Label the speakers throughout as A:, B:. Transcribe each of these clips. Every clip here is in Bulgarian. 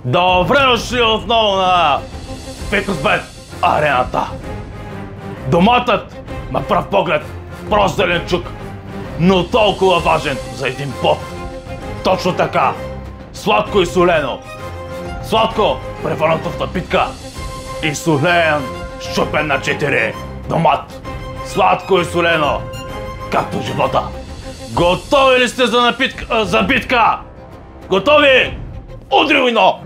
A: Добре дошли отново на Фитнесбет арената. Доматът на пръв поглед прост зеленчук, но толкова важен за един бот. Точно така. Сладко и солено. Сладко превърнато в напитка и солен счупен на 4. Домат. Сладко и солено. Както живота. Готови ли сте за битка? Готови? Удри вино!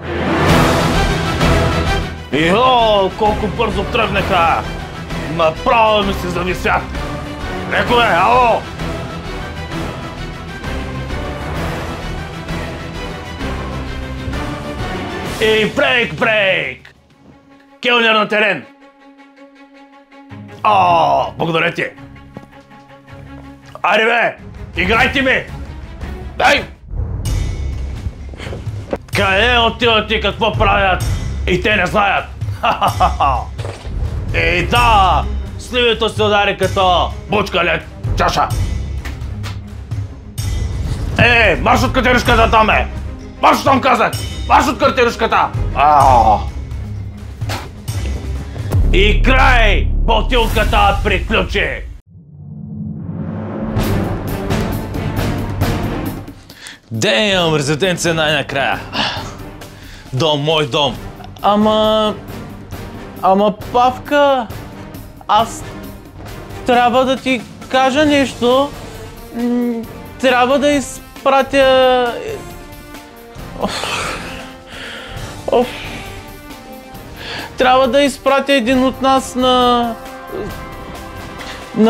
A: Колко бързо тръгнаха! Направо ми се зависят! Леко бе, ало! И брейк! Келнер на терен! Благодаря ти! Айде бе! Играйте ми! Дай! Къде отиват и какво правят? И те не знаят! И да! Сливето се удари като бучка лед чаша! Марш от катерушката там е! Марш там казах! Марш от катерушката! И край! Бутилката приключи! Демъм, резиденция най-накрая. Дом, мой дом.
B: Ама Павка, аз трябва да ти кажа нещо. Трябва да изпратя... Трябва да изпратя един от нас на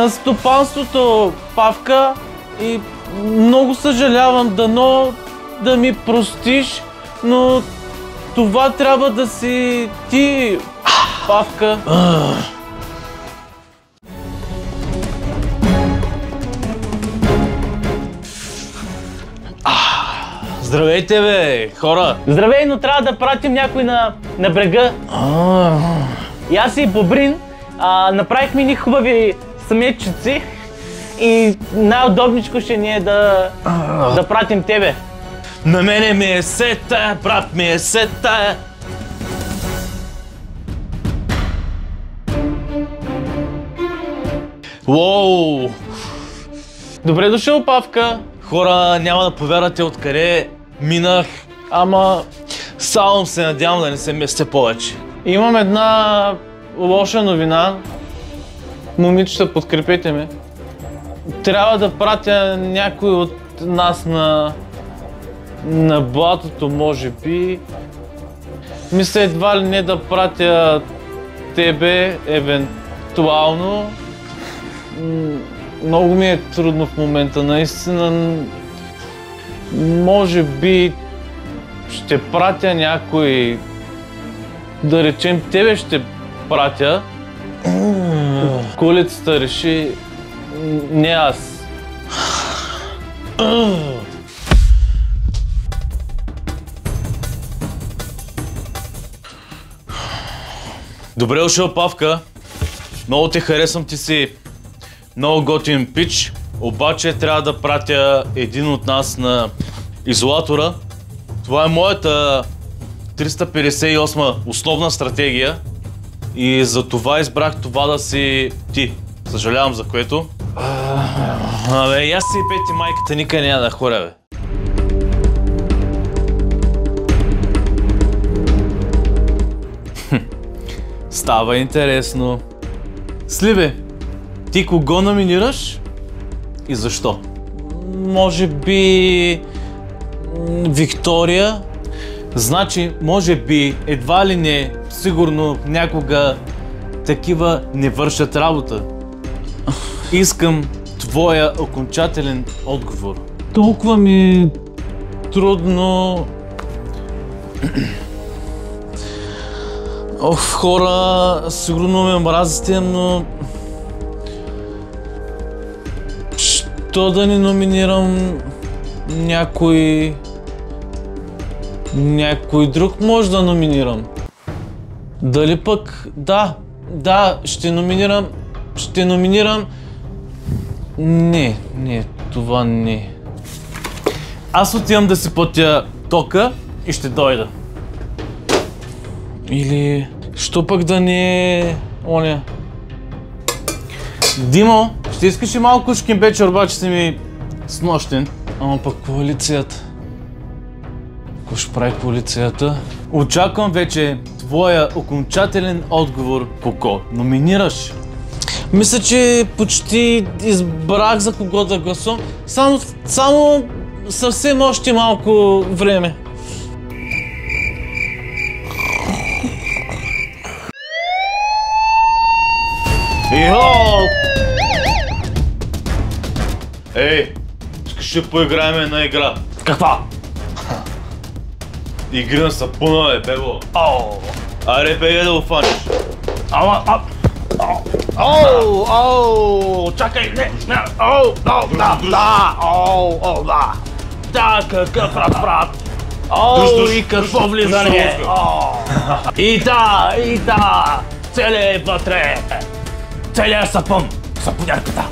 B: стопанството, Павка, и много съжалявам, дано да ми простиш, но това трябва да си ти, Павка.
A: Здравейте бе, хора!
B: Здравей, но трябва да пратим някой на брега. И аз и Бобрин направихме ни хубави самечици и най-удобничко ще ни е да пратим тебе.
A: На мене ми е сета, брат ми е сета. Уоу!
B: Добре дошъл, Павка.
A: Хора, няма да повярвате откъде минах.
B: Ама
A: само се надявам да не се месте повече.
B: имам една лоша новина. Момичета, подкрепете ме. Трябва да пратя някой от нас на блатото, може би. Мисля едва ли не да пратя тебе, евентуално. Много ми е трудно в момента, наистина. Може би ще пратя някой, да речем тебе ще пратя. Колицата реши, не аз.
A: Добре дошъл, Павка. Много те харесвам, ти си много готин пич, обаче трябва да пратя един от нас на изолатора. Това е моята 358 основна стратегия и за това избрах това да си ти. Съжалявам за което. Абе, аз си и пети майката никъде няма да хоря, бе. Става интересно. Сливе, ти кого номинираш и защо?
B: Може би Виктория?
A: Значи, може би, едва ли не, сигурно някога такива не вършат работа. Искам твоя окончателен отговор.
B: Толкова ми е трудно.
A: Хора, сигурно ме мразите, но... Що да не номинирам някой друг може да номинирам? Дали пък... Да, ще номинирам... Не, това не. Аз отивам да си платя тока и ще дойда.
C: Или... Що пък да не е... оня?
A: Димо, ще искаш ли малко шкембе чорбачите ми с нощен?
C: Ама пък полицията. Какво ще прави полицията?
A: Очаквам вече твоя окончателен отговор, Коко. Номинираш.
C: Мисля, че почти избрах за кого да гласувам. Само съвсем още малко време.
A: Йо! Ей, искаш да поиграем една игра?
B: Каква?
A: Игри на сапуна, бебо. Аре, беге да го фаниш.
B: Чакай, не, да. Да, какъв разпрат. И какво влизане. И да, целият вътре. Целият сапун, сапунярката.